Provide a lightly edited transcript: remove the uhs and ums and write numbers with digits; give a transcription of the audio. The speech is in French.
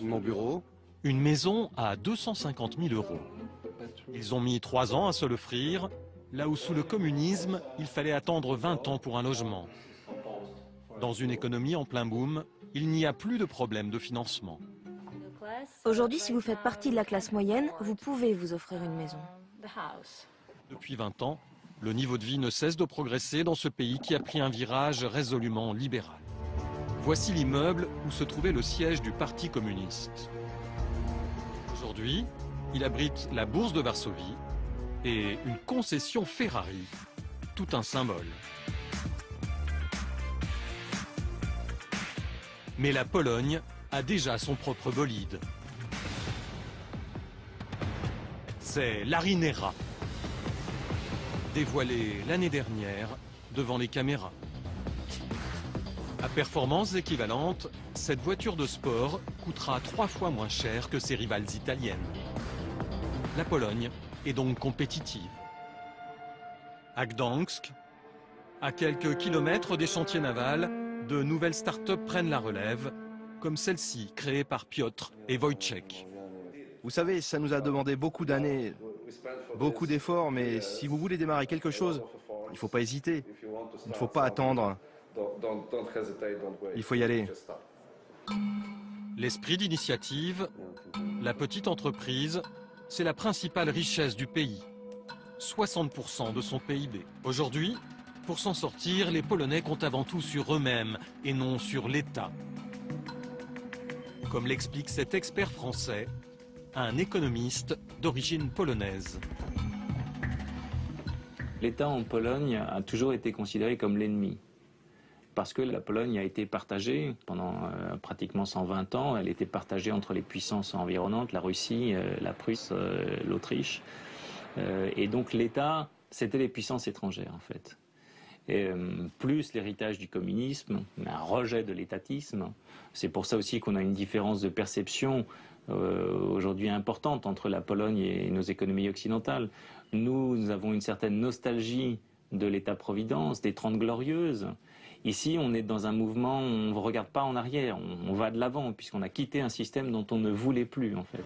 Mon bureau. Une maison à 250 000 €. Ils ont mis 3 ans à se l'offrir, là où sous le communisme, il fallait attendre 20 ans pour un logement. Dans une économie en plein boom, il n'y a plus de problème de financement. Aujourd'hui, si vous faites partie de la classe moyenne, vous pouvez vous offrir une maison. Depuis 20 ans, le niveau de vie ne cesse de progresser dans ce pays qui a pris un virage résolument libéral. Voici l'immeuble où se trouvait le siège du Parti communiste. Aujourd'hui, il abrite la bourse de Varsovie et une concession Ferrari, tout un symbole. Mais la Pologne a déjà son propre bolide. C'est l'Arinera, dévoilé l'année dernière devant les caméras. À performances équivalentes, cette voiture de sport coûtera 3 fois moins cher que ses rivales italiennes. La Pologne est donc compétitive. À Gdańsk, à quelques kilomètres des chantiers navals, de nouvelles start-up prennent la relève, comme celle-ci créée par Piotr et Wojciech. Vous savez, ça nous a demandé beaucoup d'années, beaucoup d'efforts, mais si vous voulez démarrer quelque chose, il ne faut pas hésiter. Il ne faut pas attendre. Il faut y aller. L'esprit d'initiative, la petite entreprise, c'est la principale richesse du pays. 60% de son PIB. Aujourd'hui, pour s'en sortir, les Polonais comptent avant tout sur eux-mêmes et non sur l'État. Comme l'explique cet expert français, un économiste d'origine polonaise. L'État en Pologne a toujours été considéré comme l'ennemi. Parce que la Pologne a été partagée pendant pratiquement 120 ans. Elle était partagée entre les puissances environnantes, la Russie, la Prusse, l'Autriche. Et donc l'État, c'était les puissances étrangères en fait. Et, plus l'héritage du communisme, un rejet de l'étatisme. C'est pour ça aussi qu'on a une différence de perception aujourd'hui importante entre la Pologne et nos économies occidentales. Nous avons une certaine nostalgie de l'État-providence, des 30 glorieuses. Ici, on est dans un mouvement, on ne regarde pas en arrière, on va de l'avant, puisqu'on a quitté un système dont on ne voulait plus, en fait.